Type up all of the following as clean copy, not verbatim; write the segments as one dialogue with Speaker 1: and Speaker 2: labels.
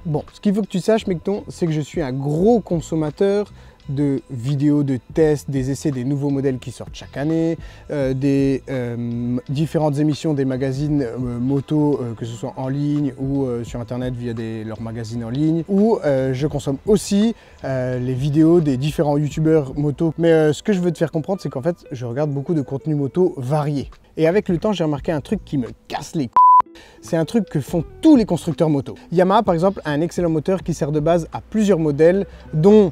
Speaker 1: Bon, ce qu'il faut que tu saches, Mecton, c'est que je suis un gros consommateur de vidéos, de tests, des essais des nouveaux modèles qui sortent chaque année, des différentes émissions des magazines moto, que ce soit en ligne ou sur internet via leurs magazines en ligne, ou je consomme aussi les vidéos des différents youtubeurs moto. Mais ce que je veux te faire comprendre, c'est qu'en fait, je regarde beaucoup de contenu moto varié. Et avec le temps, j'ai remarqué un truc qui me casse les couilles. C'est un truc que font tous les constructeurs moto. Yamaha, par exemple, a un excellent moteur qui sert de base à plusieurs modèles, dont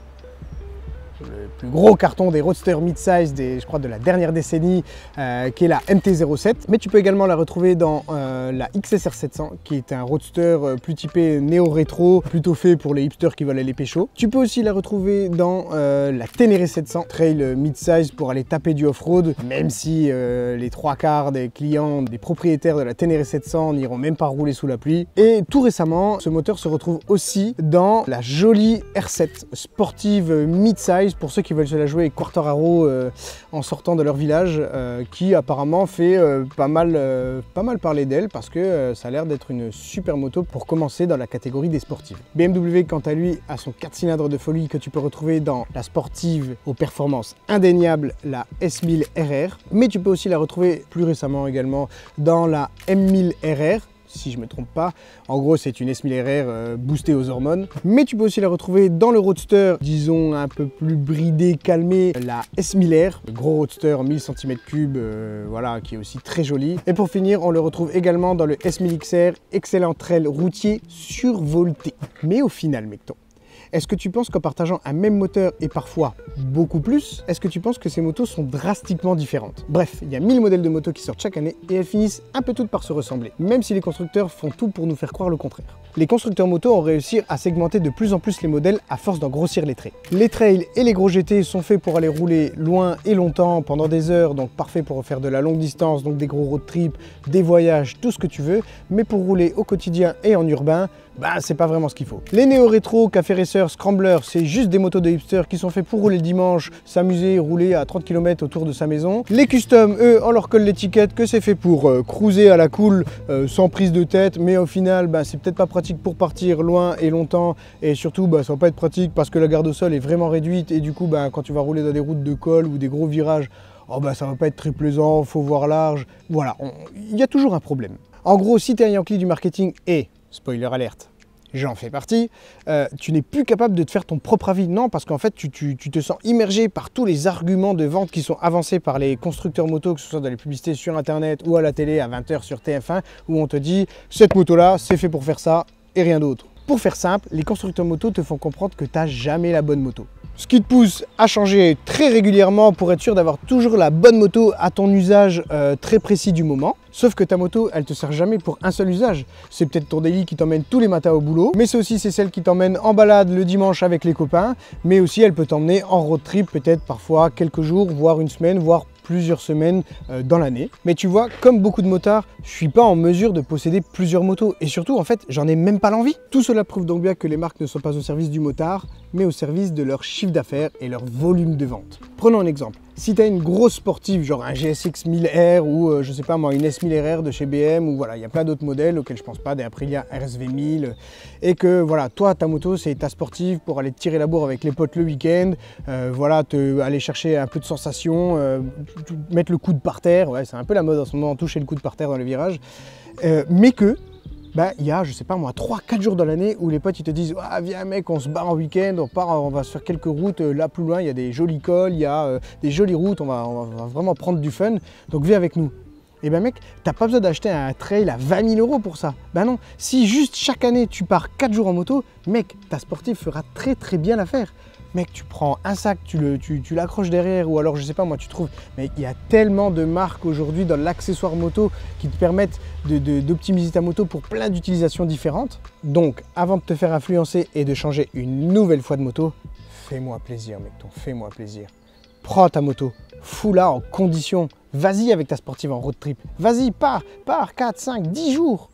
Speaker 1: le plus gros carton des roadsters mid-size, je crois de la dernière décennie, qui est la MT-07. Mais tu peux également la retrouver dans la XSR 700, qui est un roadster plus typé néo-rétro, plutôt fait pour les hipsters qui veulent aller pécho. Tu peux aussi la retrouver dans la Ténéré 700, trail mid-size pour aller taper du off-road, même si les trois quarts des clients, des propriétaires de la Ténéré 700 n'iront même pas rouler sous la pluie. Et tout récemment, ce moteur se retrouve aussi dans la jolie R7 sportive mid-size, pour ceux qui veulent se la jouer avec Quartararo en sortant de leur village, qui apparemment fait pas mal parler d'elle parce que ça a l'air d'être une super moto pour commencer dans la catégorie des sportives. BMW, quant à lui, a son 4 cylindres de folie que tu peux retrouver dans la sportive aux performances indéniables, la S1000 RR, mais tu peux aussi la retrouver plus récemment également dans la M1000 RR, si je ne me trompe pas. En gros, c'est une S1000 RR boostée aux hormones. Mais tu peux aussi la retrouver dans le roadster, disons un peu plus bridé, calmé, la S1000R, le gros roadster 1000 cm3, voilà, qui est aussi très joli. Et pour finir, on le retrouve également dans le S1000 XR, excellent trail routier survolté. Mais au final, Mecton, est-ce que tu penses qu'en partageant un même moteur et parfois beaucoup plus, est-ce que tu penses que ces motos sont drastiquement différentes? Bref, il y a 1000 modèles de motos qui sortent chaque année et elles finissent un peu toutes par se ressembler, même si les constructeurs font tout pour nous faire croire le contraire. Les constructeurs motos ont réussi à segmenter de plus en plus les modèles à force d'en grossir les traits. Les trails et les gros GT sont faits pour aller rouler loin et longtemps pendant des heures, donc parfait pour faire de la longue distance, donc des gros road trips, des voyages, tout ce que tu veux, mais pour rouler au quotidien et en urbain, bah c'est pas vraiment ce qu'il faut. Les néo-rétro, café racer, scrambler, c'est juste des motos de hipsters qui sont faits pour rouler le dimanche, s'amuser, rouler à 30 km autour de sa maison. Les custom, eux, on leur colle l'étiquette que c'est fait pour cruiser à la cool, sans prise de tête, mais au final, bah, c'est peut-être pas pratique pour partir loin et longtemps, et surtout, bah, ça va pas être pratique parce que la garde au sol est vraiment réduite, et du coup, bah, quand tu vas rouler dans des routes de col ou des gros virages, oh, bah, ça va pas être très plaisant, faut voir large. Voilà, il y a toujours un problème. En gros, si tu es un Yankee du marketing et spoiler alerte, j'en fais partie, tu n'es plus capable de te faire ton propre avis. Non, parce qu'en fait, tu te sens immergé par tous les arguments de vente qui sont avancés par les constructeurs moto, que ce soit dans les publicités sur Internet ou à la télé à 20 h sur TF1, où on te dit « cette moto-là, c'est fait pour faire ça et rien d'autre ». Pour faire simple, les constructeurs moto te font comprendre que tu n'as jamais la bonne moto. Ce qui te pousse à changer très régulièrement pour être sûr d'avoir toujours la bonne moto à ton usage très précis du moment. Sauf que ta moto, elle te sert jamais pour un seul usage. C'est peut-être ton daily qui t'emmène tous les matins au boulot, mais c'est aussi celle qui t'emmène en balade le dimanche avec les copains, mais aussi elle peut t'emmener en road trip peut-être parfois quelques jours, voire une semaine, voire plusieurs semaines dans l'année. Mais tu vois, comme beaucoup de motards, je suis pas en mesure de posséder plusieurs motos et surtout en fait, j'en ai même pas l'envie. Tout cela prouve donc bien que les marques ne sont pas au service du motard, mais au service de leur chiffre d'affaires et leur volume de vente. Prenons un exemple. Si tu as une grosse sportive, genre un GSX 1000R ou je sais pas moi, une S1000 RR de chez BM, ou voilà, il y a plein d'autres modèles auxquels je pense pas, des Aprilia RSV 1000, et que voilà, toi ta moto c'est ta sportive pour aller te tirer la bourre avec les potes le week-end, voilà, aller chercher un peu de sensation, mettre le coude par terre, ouais, c'est un peu la mode en ce moment, toucher le coude par terre dans les virages, mais que bah, il y a, je sais pas moi, 3-4 jours dans l'année où les potes ils te disent ah, viens mec, on se barre en week-end, on part, on va se faire quelques routes là plus loin, il y a des jolis cols, il y a des jolies routes, on va vraiment prendre du fun, donc viens avec nous. Et ben mec, t'as pas besoin d'acheter un trail à 20 000 € pour ça. Ben non, si juste chaque année tu pars 4 jours en moto, mec, ta sportive fera très bien l'affaire. Mec, tu prends un sac, tu l'accroches derrière, ou alors je sais pas moi, tu trouves. Mais il y a tellement de marques aujourd'hui dans l'accessoire moto qui te permettent d'optimiser ta moto pour plein d'utilisations différentes. Donc, avant de te faire influencer et de changer une nouvelle fois de moto, fais-moi plaisir, mec, fais-moi plaisir. Prends ta moto, fous-la en condition. Vas-y avec ta sportive en road trip. Vas-y, pars 4, 5, 10 jours.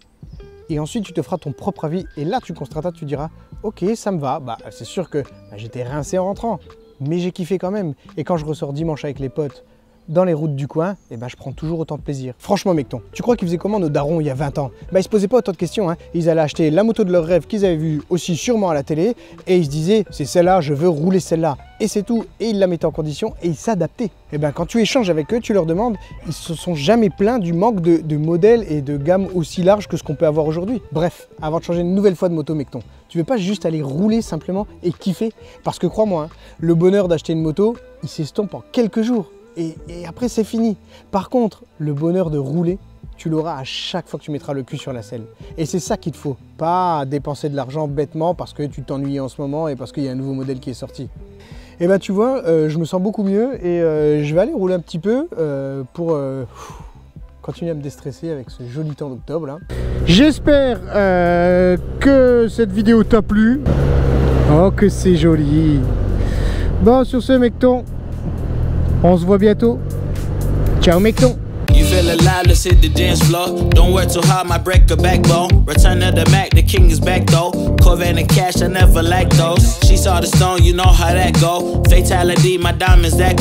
Speaker 1: Et ensuite, tu te feras ton propre avis. Et là, tu constateras, tu diras, ok, ça me va. Bah, c'est sûr que j'étais rincé en rentrant, mais j'ai kiffé quand même. Et quand je ressors dimanche avec les potes, dans les routes du coin, et ben je prends toujours autant de plaisir. Franchement mecton, tu crois qu'ils faisaient comment nos darons il y a 20 ans? Bah ils se posaient pas autant de questions, hein. Ils allaient acheter la moto de leur rêve qu'ils avaient vue aussi sûrement à la télé, et ils se disaient c'est celle-là, je veux rouler celle-là. Et c'est tout, et ils la mettaient en condition et ils s'adaptaient. Et ben quand tu échanges avec eux, tu leur demandes, ils se sont jamais plaints du manque de modèles et de gamme aussi large que ce qu'on peut avoir aujourd'hui. Bref, avant de changer une nouvelle fois de moto mecton, tu veux pas juste aller rouler simplement et kiffer? Parce que crois-moi, hein, le bonheur d'acheter une moto, il s'estompe en quelques jours. Et après c'est fini. Par contre, le bonheur de rouler, tu l'auras à chaque fois que tu mettras le cul sur la selle. Et c'est ça qu'il te faut, pas dépenser de l'argent bêtement parce que tu t'ennuies en ce moment et parce qu'il y a un nouveau modèle qui est sorti. Et bah tu vois, je me sens beaucoup mieux et je vais aller rouler un petit peu pour continuer à me déstresser avec ce joli temps d'octobre là. J'espère que cette vidéo t'a plu. Oh que c'est joli. Bon sur ce mecton, on se voit bientôt. Ciao mecton.
Speaker 2: You feel alive, let's hit the dance floor. Don't work too hard, might break a backbone. Return of the Mac, the king is back though. Corvette and cash, I never like those. She saw the stone, you know how that go. Fatality, my diamonds that